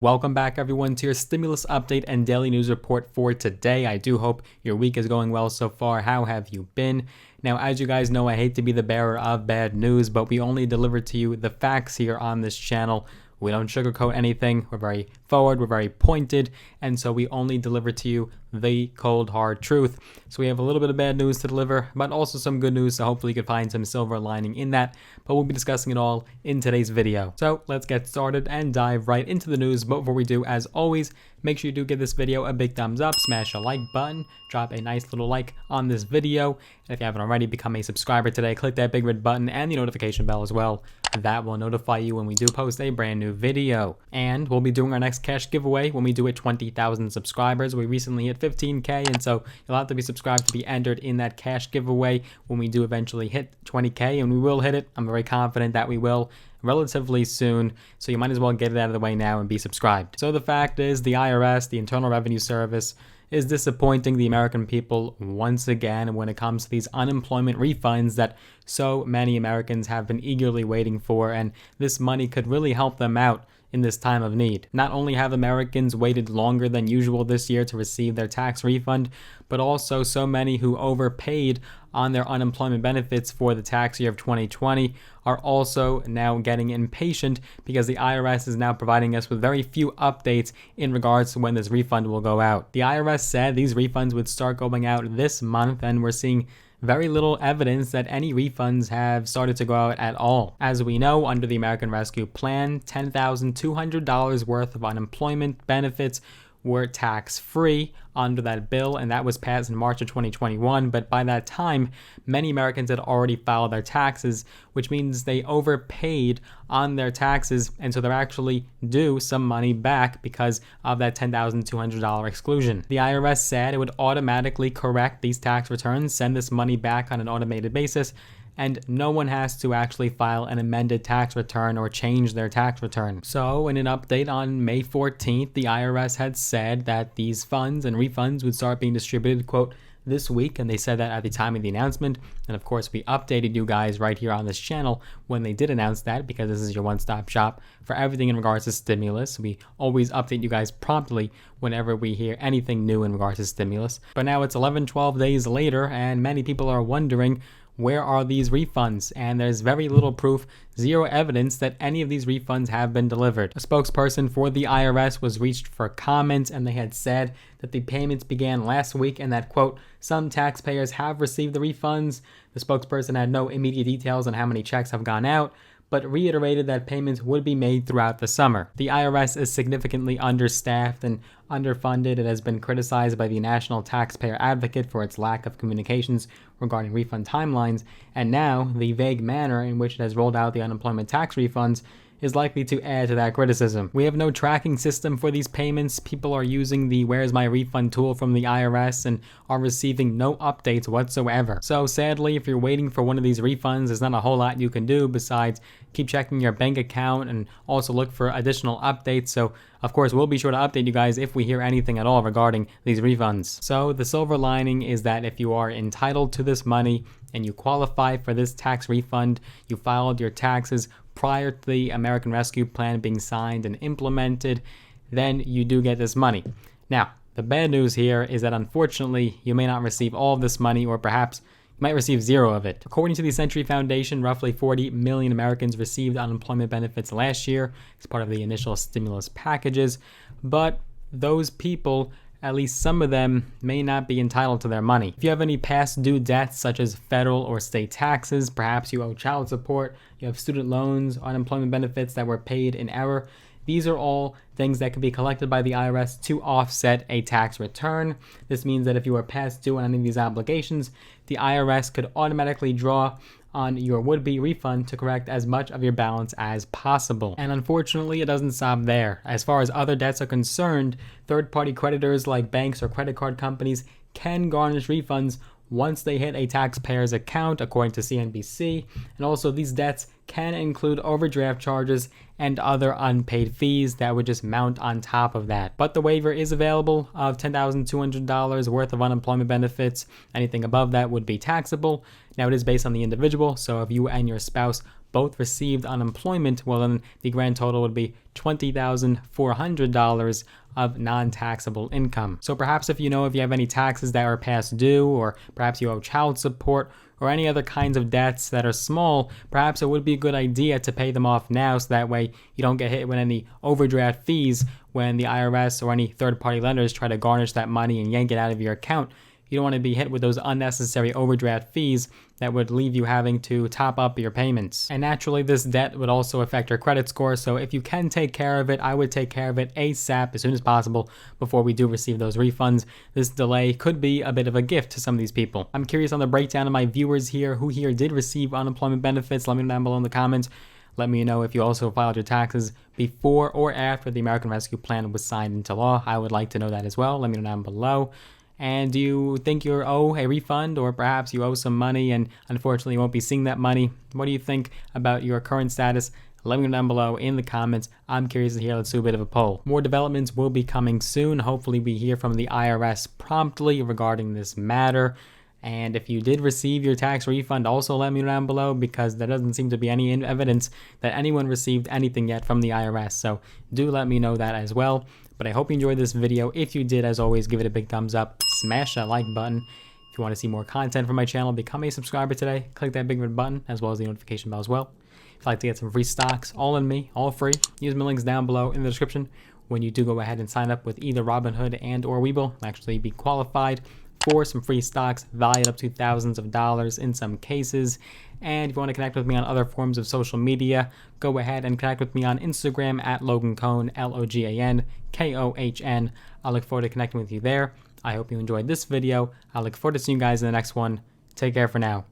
Welcome back everyone to your stimulus update and daily news report for today. I do hope your week is going well so far. How have you been? Now, as you guys know, I hate to be the bearer of bad news, but we only deliver to you the facts here on this channel. We don't sugarcoat anything. We're very forward, we're very pointed, and so we only deliver to you the cold, hard truth. So we have a little bit of bad news to deliver, but also some good news, so hopefully you can find some silver lining in that, but we'll be discussing it all in today's video. So let's get started and dive right into the news, but before we do, as always, make sure you do give this video a big thumbs up, smash a like button, drop a nice little like on this video, and if you haven't already, become a subscriber today. Click that big red button and the notification bell as well. That will notify you when we do post a brand new video. And we'll be doing our next cash giveaway when we do hit 20,000 subscribers. We recently hit 15K, and so you'll have to be subscribed to be entered in that cash giveaway when we do eventually hit 20K, and we will hit it. I'm very confident that we will relatively soon, so you might as well get it out of the way now and be subscribed. So the fact is, the IRS, the Internal Revenue Service, is disappointing the American people once again when it comes to these unemployment refunds that so many Americans have been eagerly waiting for, and this money could really help them out in this time of need. Not only have Americans waited longer than usual this year to receive their tax refund, but also so many who overpaid on their unemployment benefits for the tax year of 2020 are also now getting impatient because the IRS is now providing us with very few updates in regards to when this refund will go out. The IRS said these refunds would start going out this month, and we're seeing very little evidence that any refunds have started to go out at all. As we know, under the American Rescue Plan, $10,200 worth of unemployment benefits were tax-free under that bill, and that was passed in March of 2021. But by that time, many Americans had already filed their taxes, which means they overpaid on their taxes, and so they're actually due some money back because of that $10,200 exclusion. The IRS said it would automatically correct these tax returns, send this money back on an automated basis, and no one has to actually file an amended tax return or change their tax return. So in an update on May 14th, the IRS had said that these funds and refunds would start being distributed, quote, this week, and they said that at the time of the announcement. And of course, we updated you guys right here on this channel when they did announce that, because this is your one-stop shop for everything in regards to stimulus. We always update you guys promptly whenever we hear anything new in regards to stimulus. But now it's 11-12 days later, and many people are wondering, where are these refunds? And there's very little proof, zero evidence that any of these refunds have been delivered. A spokesperson for the IRS was reached for comment, and they had said that the payments began last week and that, quote, some taxpayers have received the refunds. The spokesperson had no immediate details on how many checks have gone out, but reiterated that payments would be made throughout the summer. The IRS is significantly understaffed and underfunded. It has been criticized by the National Taxpayer Advocate for its lack of communications regarding refund timelines, and now the vague manner in which it has rolled out the unemployment tax refunds is likely to add to that criticism. We have no tracking system for these payments. People are using the Where's My Refund tool from the IRS and are receiving no updates whatsoever. So sadly, if you're waiting for one of these refunds, there's not a whole lot you can do besides keep checking your bank account and also look for additional updates. So of course, we'll be sure to update you guys if we hear anything at all regarding these refunds. So the silver lining is that if you are entitled to this money and you qualify for this tax refund, you filed your taxes prior to the American Rescue Plan being signed and implemented, then you do get this money. Now, the bad news here is that unfortunately, you may not receive all of this money, or perhaps you might receive zero of it. According to the Century Foundation, roughly 40 million Americans received unemployment benefits last year as part of the initial stimulus packages, but those people, at least some of them, may not be entitled to their money. If you have any past due debts such as federal or state taxes, perhaps you owe child support, you have student loans, unemployment benefits that were paid in error, these are all things that can be collected by the IRS to offset a tax return. This means that if you are past due on any of these obligations, the IRS could automatically draw on your would-be refund to correct as much of your balance as possible. And unfortunately, it doesn't stop there. As far as other debts are concerned, third-party creditors like banks or credit card companies can garnish refunds once they hit a taxpayer's account, according to CNBC. And also, these debts can include overdraft charges and other unpaid fees that would just mount on top of that. But the waiver is available of $10,200 worth of unemployment benefits. Anything above that would be taxable. Now, it is based on the individual, so if you and your spouse both received unemployment, well then the grand total would be $20,400 of non-taxable income. So perhaps if you have any taxes that are past due, or perhaps you owe child support, or any other kinds of debts that are small, perhaps it would be a good idea to pay them off now so that way you don't get hit with any overdraft fees when the IRS or any third-party lenders try to garnish that money and yank it out of your account. You don't want to be hit with those unnecessary overdraft fees that would leave you having to top up your payments. And naturally, this debt would also affect your credit score, so if you can take care of it, I would take care of it ASAP, as soon as possible, before we do receive those refunds. This delay could be a bit of a gift to some of these people. I'm curious on the breakdown of my viewers here, who here did receive unemployment benefits. Let me know down below in the comments. Let me know if you also filed your taxes before or after the American Rescue Plan was signed into law. I would like to know that as well. Let me know down below. And do you think you owe a refund, or perhaps you owe some money and unfortunately you won't be seeing that money? What do you think about your current status? Let me know down below in the comments. I'm curious to hear. Let's do a bit of a poll. More developments will be coming soon. Hopefully we hear from the IRS promptly regarding this matter. And if you did receive your tax refund, also let me know down below, because there doesn't seem to be any evidence that anyone received anything yet from the IRS. So do let me know that as well. But I hope you enjoyed this video. If you did, as always, give it a big thumbs up. Smash that like button. If you want to see more content from my channel, become a subscriber today. Click that big red button, as well as the notification bell as well. If you'd like to get some free stocks, all in me, all free, use my links down below in the description. When you do go ahead and sign up with either Robinhood and or Webull, you'll actually be qualified for some free stocks valued up to thousands of dollars in some cases. And if you want to connect with me on other forms of social media, go ahead and connect with me on Instagram at Logan Kohn, LoganKohn. I look forward to connecting with you there. I hope you enjoyed this video. I look forward to seeing you guys in the next one. Take care for now.